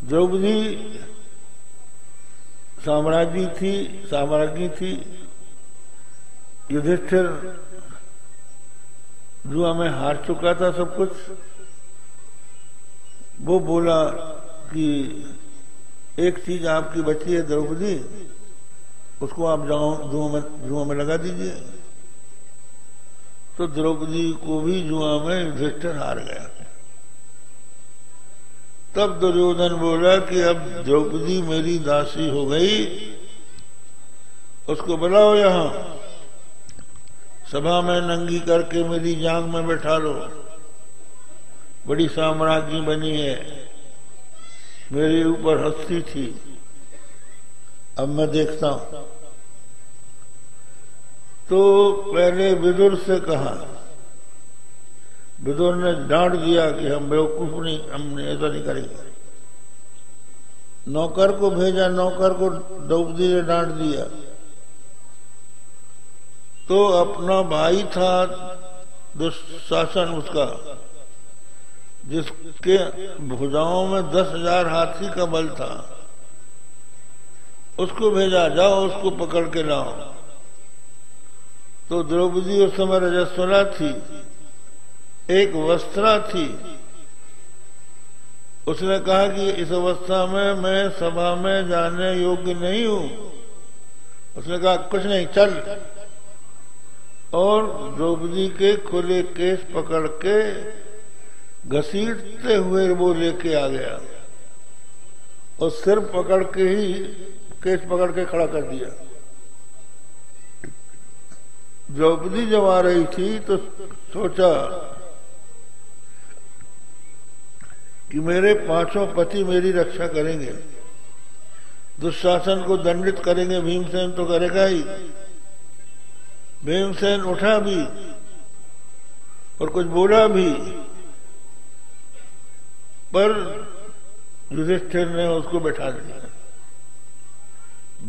द्रौपदी साम्राज्ञी थी। युधिष्ठिर जुआ में हार चुका था सब कुछ। वो बोला कि एक चीज आपकी बची है द्रौपदी, उसको आप जुआ में लगा दीजिए। तो द्रौपदी को भी जुआ में युधिष्ठिर हार गया। तब दुर्योधन बोला कि अब द्रौपदी मेरी दासी हो गई, उसको बुलाओ यहां, सभा में नंगी करके मेरी जांग में बैठा लो। बड़ी साम्राज्ञी बनी है, मेरे ऊपर हंसती थी, अब मैं देखता हूं। तो पहले विदुर से कहा, विदुर ने डांट दिया कि हम बेवकूफ नहीं, हमने ऐसा नहीं करेंगे। नौकर को भेजा, नौकर को द्रौपदी ने डांट दिया। तो अपना भाई था दुशासन उसका, जिसके भुजाओं में 10,000 हाथी का बल था, उसको भेजा, जाओ उसको पकड़ के लाओ। तो द्रौपदी उस समय रजस्वला थी, एक वस्त्रा थी। उसने कहा कि इस अवस्था में मैं सभा में जाने योग्य नहीं हूं। उसने कहा कुछ नहीं, चल। और द्रौपदी के खुले केस पकड़ के घसीटते हुए वो लेके आ गया और सिर पकड़ के ही केस पकड़ के खड़ा कर दिया। द्रौपदी जब आ रही थी तो सोचा कि मेरे 5 पति मेरी रक्षा करेंगे, दुशासन को दंडित करेंगे, भीमसेन तो करेगा ही। भीमसेन उठा भी और कुछ बोला भी, पर युधिष्ठिर ने उसको बैठा दिया।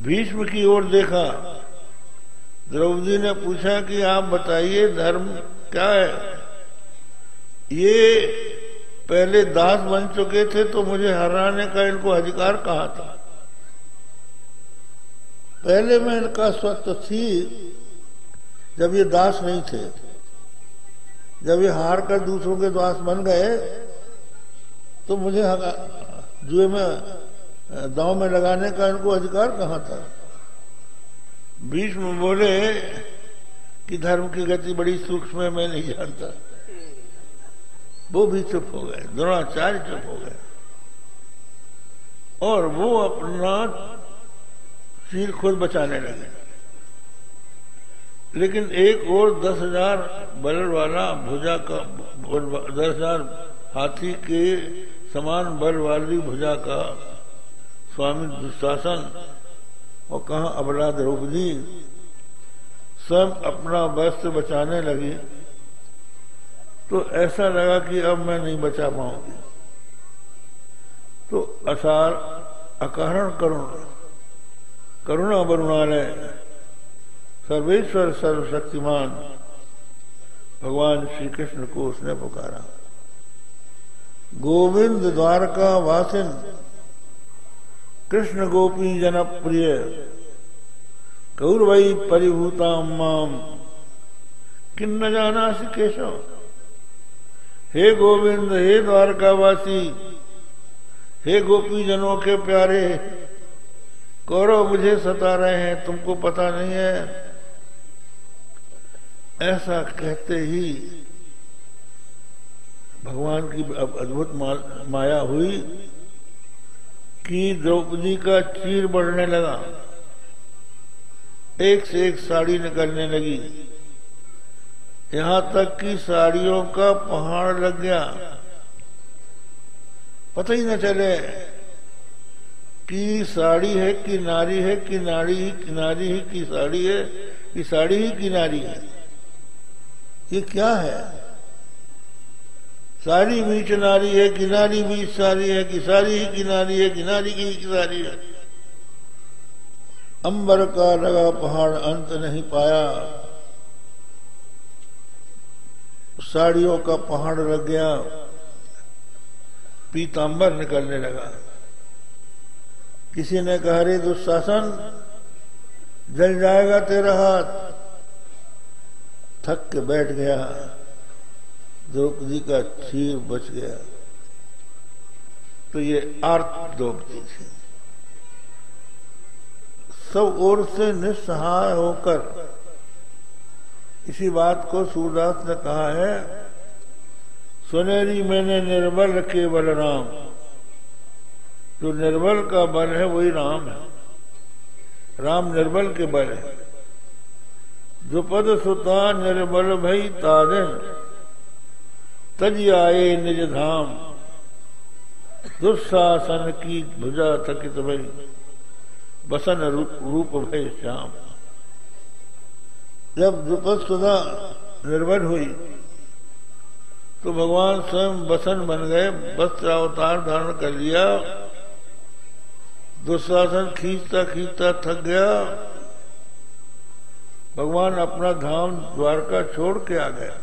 भीष्म की ओर देखा, द्रौपदी ने पूछा कि आप बताइए धर्म क्या है। ये पहले दास बन चुके थे तो मुझे हराने का इनको अधिकार कहाँ था। पहले मैं इनका स्वत्व थी जब ये दास नहीं थे। जब ये हार कर दूसरों के दास बन गए तो मुझे जुए में दांव में लगाने का इनको अधिकार कहाँ था। भीष्म बोले कि धर्म की गति बड़ी सूक्ष्म है, मैं नहीं जानता। वो भी चुप हो गए, द्रोणाचार्य चुप हो गए और वो अपना सिर खुद बचाने लगे। लेकिन एक और 10,000 बल वाला भुजा का 10,000 हाथी के समान बल वाली भुजा का स्वामी दुशासन और कहा अबला द्रौपदी सब अपना वस्त्र बचाने लगी। तो ऐसा लगा कि अब मैं नहीं बचा पाऊंगी। तो अकारण करुणा वरुणालय सर्वेश्वर सर्वशक्तिमान भगवान श्री कृष्ण को उसने पुकारा। गोविंद द्वारका वासिन कृष्ण गोपी जनप्रिय कौरवई परिभूताम माम किन्न जानासि केशव। हे गोविंद, हे द्वारकावासी, हे गोपी जनों के प्यारे, कौरव मुझे सता रहे हैं, तुमको पता नहीं है। ऐसा कहते ही भगवान की अद्भुत माया हुई कि द्रौपदी का चीर बढ़ने लगा, एक से एक साड़ी निकलने लगी, यहां तक कि साड़ियों का पहाड़ लग गया। पता ही न चले कि साड़ी है कि नारी है, कि नारी ही किनारी ही की साड़ी है, कि साड़ी ही किनारी है। ये क्या है? साड़ी बीच नारी है, किनारी बीच साड़ी है, कि साड़ी ही किनारी है, किनारी की ही किनारी है। अंबर का लगा पहाड़ अंत नहीं पाया, साड़ियों का पहाड़ लग गया, पीतांबर निकलने लगा। किसी ने कहा, रे दुशासन, जल जाएगा तेरा हाथ। थक के बैठ गया, द्रौपदी का सिर बच गया। तो ये आर्त द्रौपदी थी। सब ओर से निस्सहाय होकर, इसी बात को सूरदास ने कहा है, सुनेरी मैंने निर्बल के बल राम। जो निर्बल का बल है वही राम है। राम निर्बल के बल है। जो पद सुता निर्बल भई तारिन, तज आए निज धाम। दुशासन की भुजा थकित भई, बसन रूप भय श्याम। जब द्रुपद सुधा निर्बल हुई तो भगवान स्वयं बसन बन गए, वस्त्र अवतार धारण कर लिया। दुशासन खींचता खींचता थक गया। भगवान अपना धाम द्वारका छोड़ के आ गया।